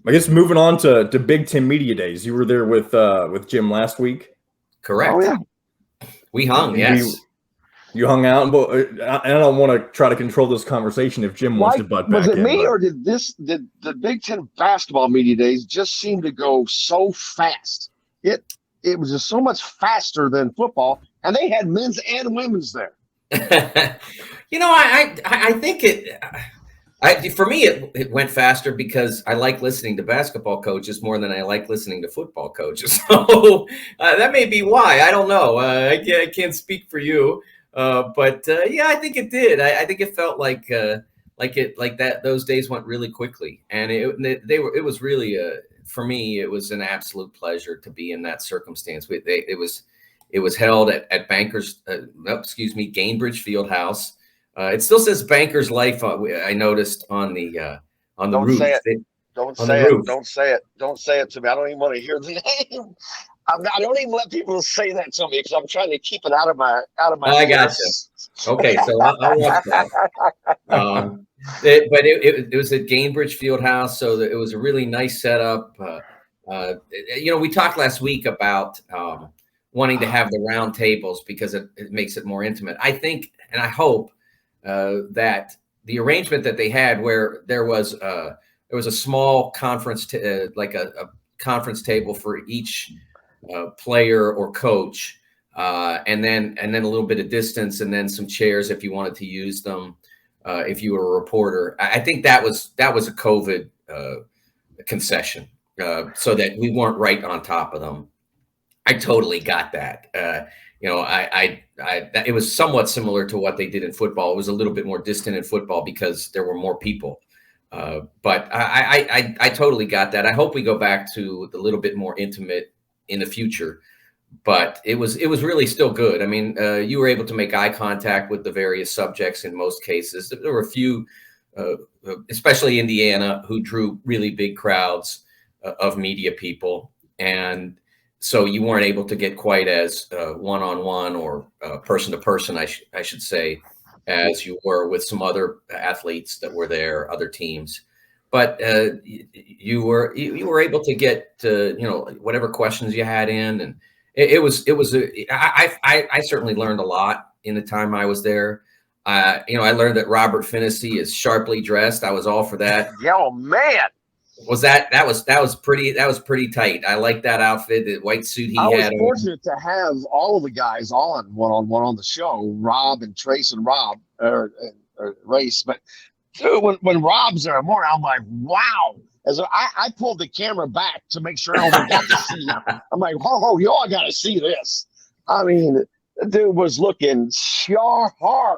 I guess moving on to Big Ten Media Days. You were there with Jim last week. Correct. Oh, yeah. We hung, yes. You hung out, but I don't want to try to control this conversation if Jim wants to butt back in. Was it me, but or did the Big Ten basketball media days just seem to go so fast? It was just so much faster than football, and they had men's and women's there. I think for me it went faster because I like listening to basketball coaches more than I like listening to football coaches. So that may be why. I don't know. I can't speak for you. But I think it did. I think it felt like that. Those days went really quickly, and it was really for me. It was an absolute pleasure to be in that circumstance. It was held at Gainbridge Fieldhouse. It still says Bankers Life. I noticed on the roof. Don't say it to me. I don't even want to hear the name. I don't even let people say that to me because I'm trying to keep it out of my. I gotcha. Okay, so I'll watch that. It was at Gainbridge Fieldhouse, so it was a really nice setup. We talked last week about wanting to have the round tables because it makes it more intimate. I think, and I hope that the arrangement that they had, where there was a small conference, like a conference table for each player or coach, and then a little bit of distance, and then some chairs if you wanted to use them, if you were a reporter. I think that was a COVID concession, so that we weren't right on top of them. I totally got that. It was somewhat similar to what they did in football. It was a little bit more distant in football because there were more people. But I totally got that. I hope we go back to a little bit more intimate in the future, but it was really still good. I mean, you were able to make eye contact with the various subjects in most cases. There were a few, especially Indiana, who drew really big crowds of media people, and so you weren't able to get quite as one-on-one or person-to-person, I should say, as you were with some other athletes that were there, other teams. But you were able to get whatever questions you had in, and I certainly learned a lot in the time I was there. I learned that Robert Finney is sharply dressed. I was all for that. Oh man, that was pretty tight. I like that outfit, the white suit he had. I was fortunate to have all of the guys on one-on-one on the show, Rob and Trace and Rob or Race, but. Dude, when Rob's there more, I'm like, wow. As I pulled the camera back to make sure everyone got to see him. I'm like, y'all got to see this. I mean, the dude was looking sharp. I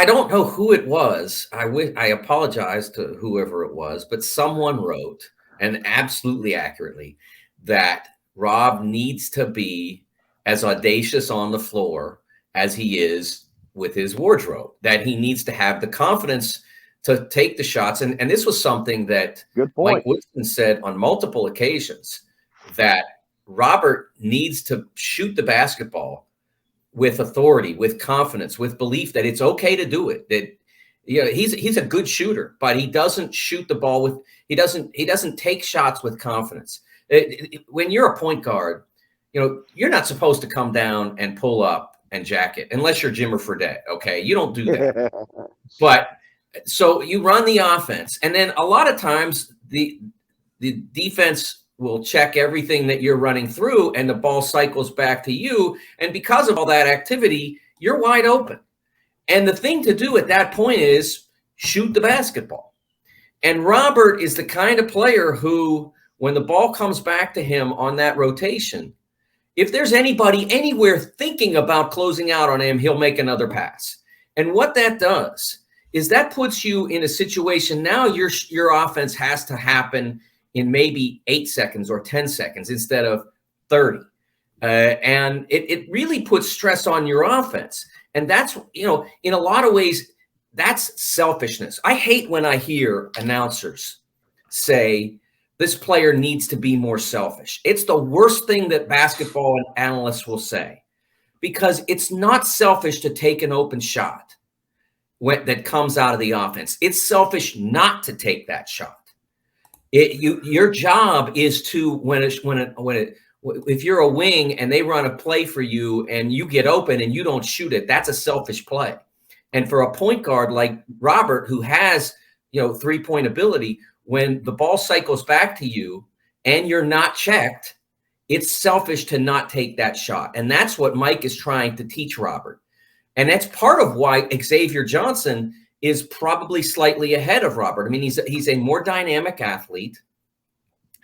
don't know who it was. I apologize to whoever it was, but someone wrote, and absolutely accurately, that Rob needs to be as audacious on the floor as he is with his wardrobe, that he needs to have the confidence to take the shots. And this was something that Mike Woodson said on multiple occasions, that Robert needs to shoot the basketball with authority, with confidence, with belief that it's okay to do it. That he's a good shooter, but he doesn't shoot the ball he doesn't take shots with confidence. When you're a point guard, you're not supposed to come down and pull up and jacket, unless you're Jimmer Fredette. Okay, you don't do that. But so you run the offense, and then a lot of times the defense will check everything that you're running through, and the ball cycles back to you. And because of all that activity, you're wide open. And the thing to do at that point is shoot the basketball. And Robert is the kind of player who, when the ball comes back to him on that rotation, if there's anybody anywhere thinking about closing out on him, he'll make another pass. And what that does is that puts you in a situation now your offense has to happen in maybe 8 seconds or 10 seconds instead of 30. And it really puts stress on your offense. And that's, in a lot of ways, that's selfishness. I hate when I hear announcers say, this player needs to be more selfish. It's the worst thing that basketball analysts will say, because it's not selfish to take an open shot that comes out of the offense. It's selfish not to take that shot. Your job is to if you're a wing and they run a play for you and you get open and you don't shoot it, that's a selfish play. And for a point guard like Robert, who has, 3-point ability, when the ball cycles back to you and you're not checked, it's selfish to not take that shot. And that's what Mike is trying to teach Robert. And that's part of why Xavier Johnson is probably slightly ahead of Robert. I mean, he's a more dynamic athlete,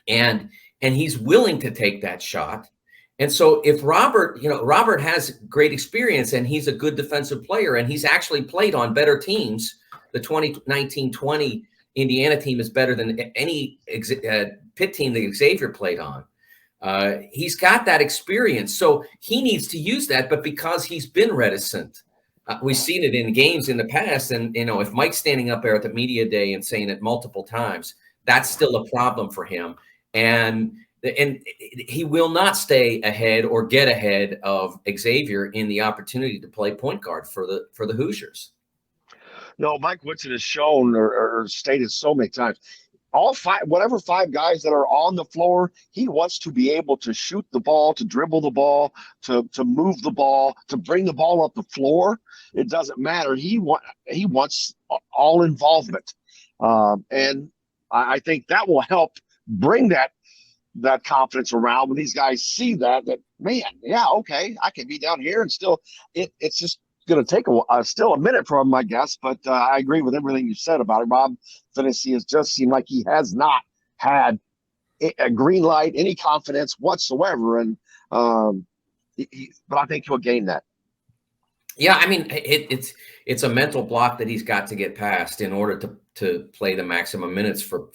and he's willing to take that shot. And so if Robert has great experience and he's a good defensive player, and he's actually played on better teams. The 2019-20 Indiana team is better than any Pitt team that Xavier played on. He's got that experience, so he needs to use that. But because he's been reticent, we've seen it in games in the past. And, if Mike's standing up there at the media day and saying it multiple times, that's still a problem for him. And he will not stay ahead or get ahead of Xavier in the opportunity to play point guard for the Hoosiers. No, Mike Woodson has shown or stated so many times, whatever 5 guys that are on the floor, he wants to be able to shoot the ball, to dribble the ball, to move the ball, to bring the ball up the floor. It doesn't matter. He wants all involvement. And I think that will help bring that confidence around when these guys see that man, yeah, okay, I can be down here and still it's just going to take still a minute for him, I guess. But I agree with everything you said about it. Rob Phinisee has just seemed like he has not had a green light, any confidence whatsoever. And but I think he'll gain that. Yeah, I mean, it's a mental block that he's got to get past in order to play the maximum minutes for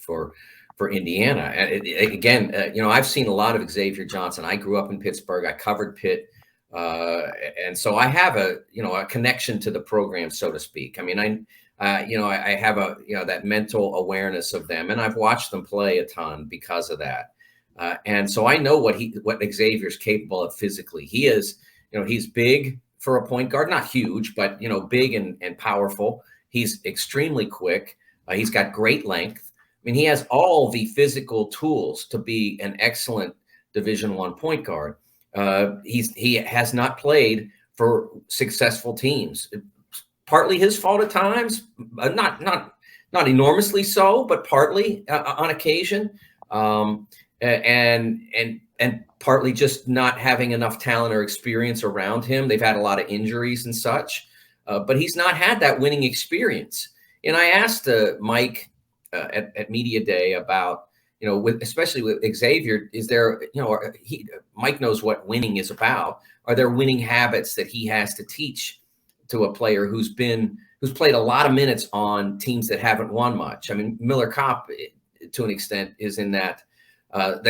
Indiana. Again, I've seen a lot of Xavier Johnson. I grew up in Pittsburgh. I covered Pitt. And so I have a connection to the program, so to speak. I mean, I have that mental awareness of them, and I've watched them play a ton because of that. And so I know what Xavier's capable of physically. He is, he's big for a point guard, not huge, but, big and powerful. He's extremely quick. He's got great length. I mean, he has all the physical tools to be an excellent Division I point guard. He has not played for successful teams. Partly his fault at times, not enormously so, but partly on occasion, and partly just not having enough talent or experience around him. They've had a lot of injuries and such, but he's not had that winning experience. And I asked Mike at Media Day about, especially with Xavier, is there, Mike knows what winning is about. Are there winning habits that he has to teach to a player who's played a lot of minutes on teams that haven't won much? I mean, Miller Kopp, to an extent, is in that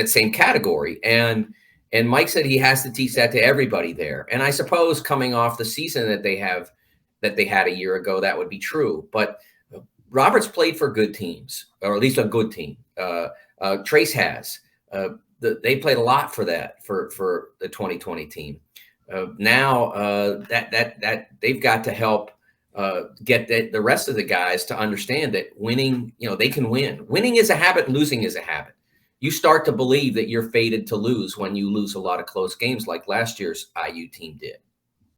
same category. And Mike said he has to teach that to everybody there. And I suppose coming off the season that they had a year ago, that would be true. But Robert's played for good teams, or at least a good team. Trace has. They played a lot for the 2020 team. Now that they've got to help get the rest of the guys to understand that winning, they can win. Winning is a habit, losing is a habit. You start to believe that you're fated to lose when you lose a lot of close games like last year's IU team did.